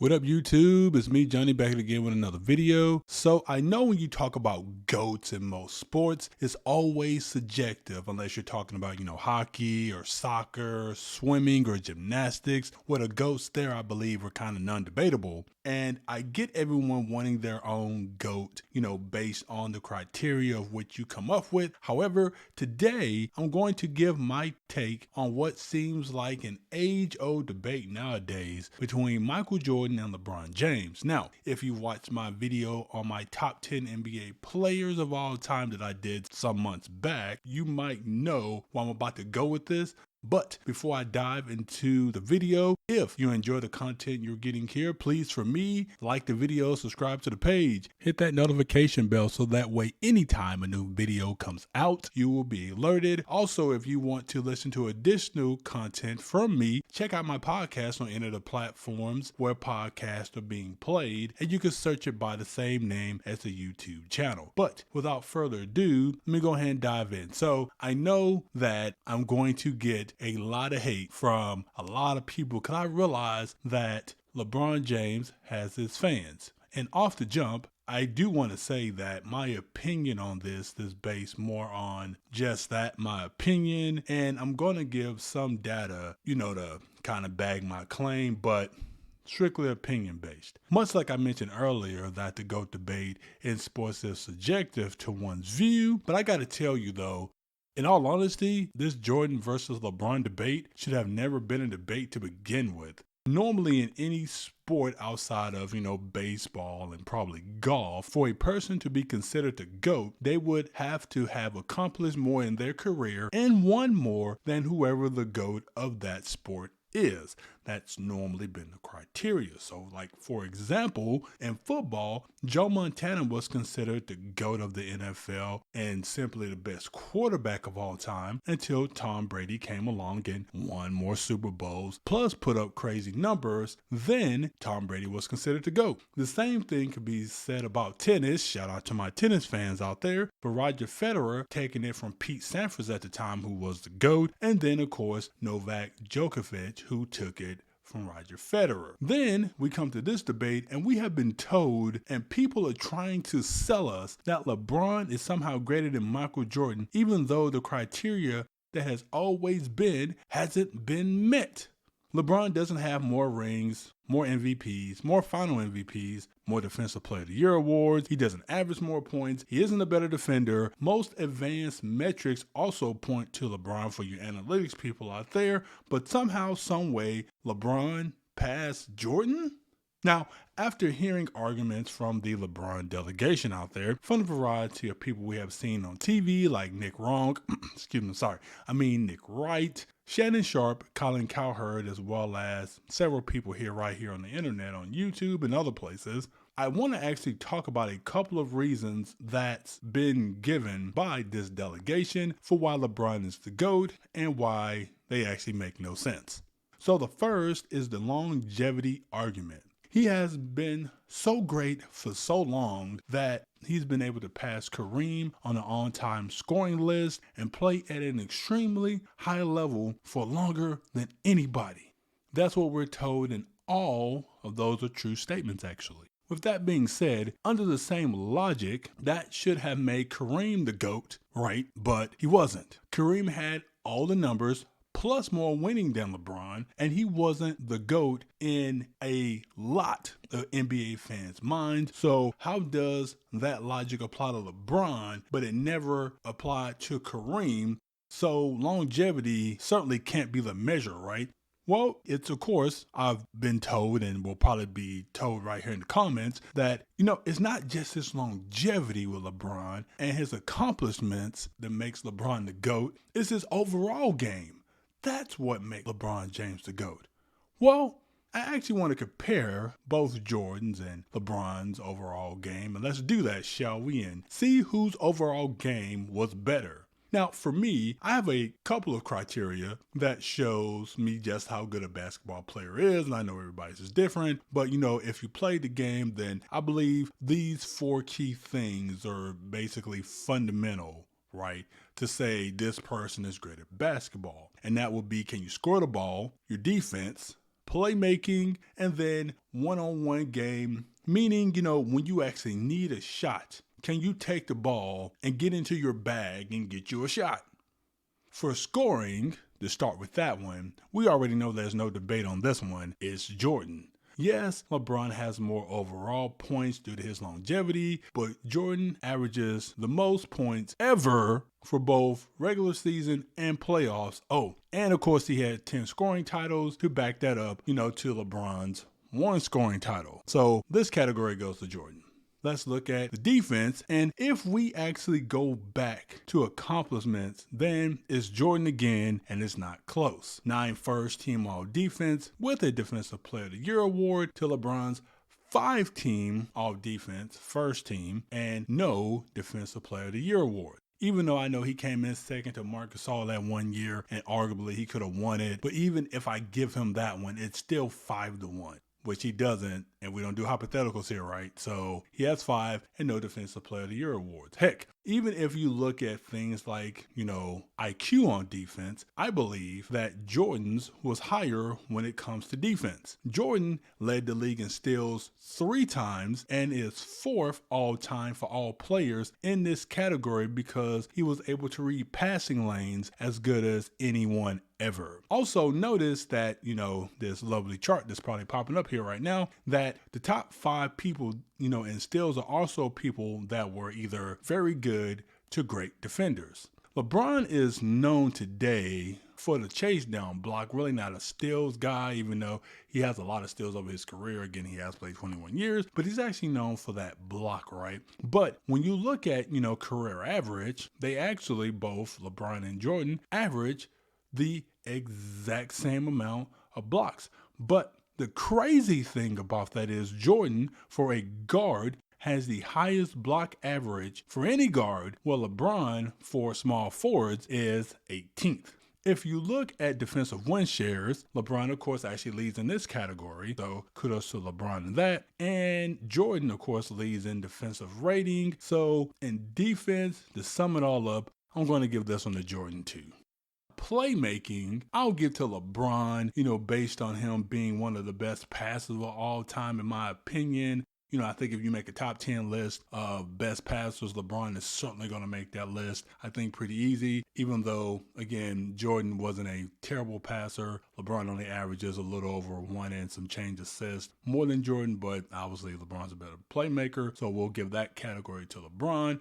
What up, YouTube? It's me, Johnny, back again with another video. So I know when you talk about GOATs in most sports, it's always subjective unless you're talking about, hockey or soccer, swimming or gymnastics. Where the GOATs there, I believe, are kind of non-debatable. And I get everyone wanting their own GOAT, based on the criteria of which you come up with. However, today I'm going to give my take on what seems like an age-old debate nowadays between Michael Jordan and LeBron James. Now, if you watched my video on my top 10 NBA players of all time that I did some months back, you might know where I'm about to go with this. But before I dive into the video, if you enjoy the content you're getting here, please, for me, like the video, subscribe to the page, hit that notification bell so that way anytime a new video comes out, you will be alerted. Also, if you want to listen to additional content from me, check out my podcast on any of the platforms where podcasts are being played, and you can search it by the same name as the YouTube channel. But without further ado, let me go ahead and dive in. So I know that I'm going to get a lot of hate from a lot of people because I realize that LeBron James has his fans. And off the jump, I do want to say that my opinion on this is based more on just that, my opinion, and I'm going to give some data, to kind of bag my claim, but strictly opinion based. Much like I mentioned earlier that the GOAT debate in sports is subjective to one's view, but I got to tell you though, in all honesty, this Jordan versus LeBron debate should have never been a debate to begin with. Normally in any sport outside of, baseball and probably golf, for a person to be considered the GOAT, they would have to have accomplished more in their career and won more than whoever the GOAT of that sport is. That's normally been the criteria. So, like, for example, in football, Joe Montana was considered the GOAT of the NFL and simply the best quarterback of all time until Tom Brady came along and won more Super Bowls, plus put up crazy numbers. Then Tom Brady was considered the GOAT. The same thing could be said about tennis. Shout out to my tennis fans out there. But Roger Federer taking it from Pete Sampras at the time, who was the GOAT, and then of course Novak Djokovic, who took it from Roger Federer. Then we come to this debate, and we have been told, and people are trying to sell us, that LeBron is somehow greater than Michael Jordan, even though the criteria that has always been hasn't been met. LeBron doesn't have more rings, more MVPs, more final MVPs, more Defensive Player of the Year awards. He doesn't average more points. He isn't a better defender. Most advanced metrics also point to LeBron for you analytics people out there, but somehow, some way, LeBron passed Jordan? Now, after hearing arguments from the LeBron delegation out there, from the variety of people we have seen on TV, like Nick Wright, Shannon Sharp, Colin Cowherd, as well as several people right here on the internet, on YouTube and other places, I want to actually talk about a couple of reasons that's been given by this delegation for why LeBron is the GOAT and why they actually make no sense. So the first is the longevity argument. He has been so great for so long that he's been able to pass Kareem on an on-time scoring list and play at an extremely high level for longer than anybody. That's what we're told, and all of those are true statements, actually. With that being said, under the same logic, that should have made Kareem the GOAT, right? But he wasn't. Kareem had all the numbers, plus more winning than LeBron, and he wasn't the GOAT in a lot of NBA fans' minds. So how does that logic apply to LeBron, but it never applied to Kareem? So longevity certainly can't be the measure, right? Well, it's, of course, I've been told, and will probably be told right here in the comments, that, it's not just his longevity with LeBron and his accomplishments that makes LeBron the GOAT. It's his overall game. That's what makes LeBron James the GOAT. Well, I actually want to compare both Jordan's and LeBron's overall game, and let's do that, shall we, and see whose overall game was better. Now, for me, I have a couple of criteria that shows me just how good a basketball player is, and I know everybody's is different, but if you play the game, then I believe these 4 key things are basically fundamental, right, to say this person is great at basketball. And that would be, can you score the ball, your defense, playmaking, and then one-on-one game, meaning, when you actually need a shot, can you take the ball and get into your bag and get you a shot? For scoring, to start with that one, we already know there's no debate on this one, it's Jordan. Yes, LeBron has more overall points due to his longevity, but Jordan averages the most points ever for both regular season and playoffs. Oh, and of course he had 10 scoring titles to back that up, to LeBron's 1 scoring title. So this category goes to Jordan. Let's look at the defense, and if we actually go back to accomplishments, then it's Jordan again, and it's not close. 9 first-team All-Defense with a Defensive Player of the Year award to LeBron's 5-team All-Defense first team and no Defensive Player of the Year award. Even though I know he came in second to Marc Gasol that 1 year, and arguably he could have won it, but even if I give him that one, it's still 5-1. Which he doesn't, and we don't do hypotheticals here, right? So he has 5 and no Defensive Player of the Year awards. Heck, even if you look at things like, IQ on defense, I believe that Jordan's was higher when it comes to defense. Jordan led the league in steals 3 times and is 4th all time for all players in this category because he was able to read passing lanes as good as anyone ever. Also notice that, this lovely chart that's probably popping up here right now, that the top 5 people, in steals are also people that were either very good to great defenders. LeBron is known today for the chase down block, really not a steals guy, even though he has a lot of steals over his career. Again, he has played 21 years, but he's actually known for that block, right? But when you look at, career average, they actually, both LeBron and Jordan, average the exact same amount of blocks. But the crazy thing about that is Jordan, for a guard, has the highest block average for any guard, while LeBron, for small forwards, is 18th. If you look at defensive win shares, LeBron, of course, actually leads in this category, so kudos to LeBron in that. And Jordan, of course, leads in defensive rating. So in defense, to sum it all up, I'm going to give this one to Jordan too. Playmaking, I'll give to LeBron, based on him being one of the best passers of all time, in my opinion. I think if you make a top 10 list of best passers, LeBron is certainly going to make that list. I think pretty easy, even though, again, Jordan wasn't a terrible passer. LeBron only averages a little over 1 and some change assists more than Jordan, but obviously LeBron's a better playmaker. So we'll give that category to LeBron.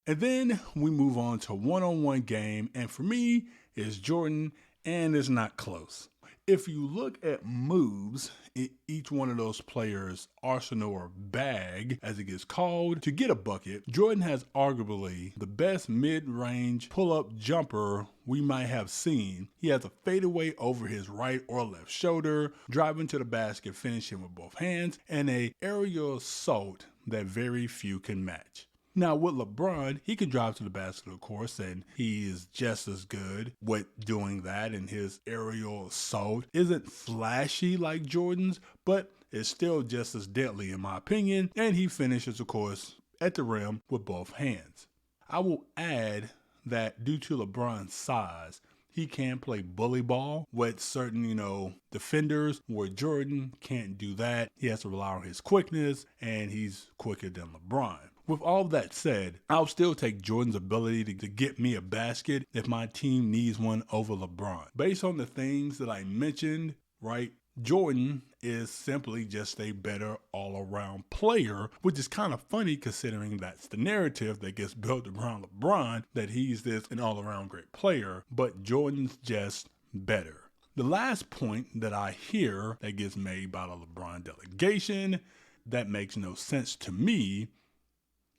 And then we move on to one-on-one game. And for me, it's Jordan, and it's not close. If you look at moves in each one of those players' arsenal or bag, as it gets called, to get a bucket, Jordan has arguably the best mid-range pull-up jumper we might have seen. He has a fadeaway over his right or left shoulder, driving to the basket, finishing with both hands, and an aerial assault that very few can match. Now, with LeBron, he can drive to the basket, of course, and he is just as good with doing that, and his aerial assault isn't flashy like Jordan's, but it's still just as deadly in my opinion, and he finishes, of course, at the rim with both hands. I will add that due to LeBron's size, he can play bully ball with certain, defenders, where Jordan can't do that. He has to rely on his quickness, and he's quicker than LeBron. With all that said, I'll still take Jordan's ability to get me a basket if my team needs one over LeBron. Based on the things that I mentioned, right, Jordan is simply just a better all-around player, which is kind of funny considering that's the narrative that gets built around LeBron, that he's an all-around great player, but Jordan's just better. The last point that I hear that gets made by the LeBron delegation that makes no sense to me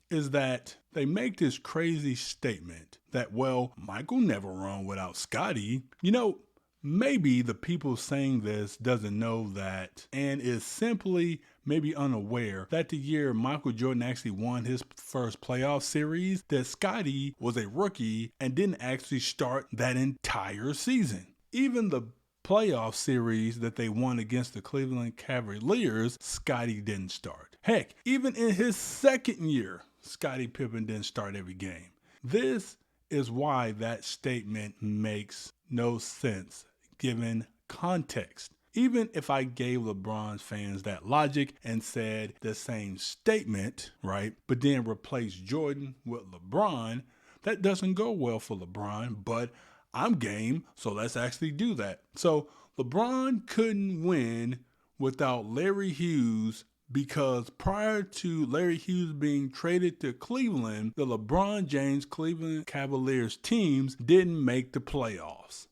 is that they make this crazy statement that, well, Michael never run without Scottie. Maybe the people saying this doesn't know that and is simply maybe unaware that the year Michael Jordan actually won his first playoff series, that Scottie was a rookie and didn't actually start that entire season. Even the playoff series that they won against the Cleveland Cavaliers, Scottie didn't start. Heck, even in his second year, Scottie Pippen didn't start every game. This is why that statement makes no sense given context. Even if I gave LeBron fans that logic and said the same statement, right, but then replaced Jordan with LeBron, that doesn't go well for LeBron, but I'm game, so let's actually do that. So LeBron couldn't win without Larry Hughes because prior to Larry Hughes being traded to Cleveland, the LeBron James Cleveland Cavaliers teams didn't make the playoffs.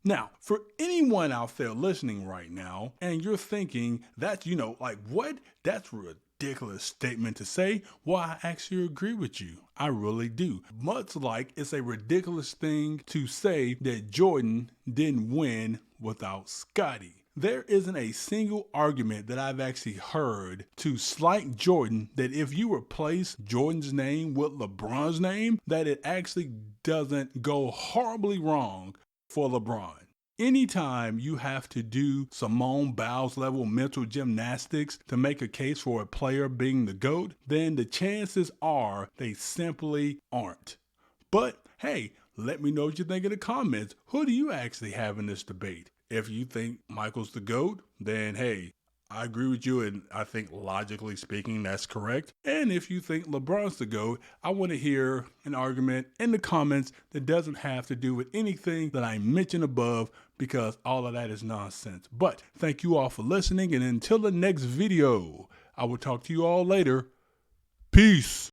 Now, for anyone out there listening right now, and you're thinking that's, like, what? That's a ridiculous statement to say. Well, I actually agree with you. I really do. Much like it's a ridiculous thing to say that Jordan didn't win without Scottie. There isn't a single argument that I've actually heard to slight Jordan that if you replace Jordan's name with LeBron's name, that it actually doesn't go horribly wrong for LeBron. Anytime you have to do Simone Biles level mental gymnastics to make a case for a player being the GOAT, then the chances are they simply aren't. But hey, let me know what you think in the comments. Who do you actually have in this debate? If you think Michael's the GOAT, then hey, I agree with you, and I think logically speaking, that's correct. And if you think LeBron's the GOAT, I want to hear an argument in the comments that doesn't have to do with anything that I mentioned above, because all of that is nonsense. But thank you all for listening, and until the next video, I will talk to you all later. Peace.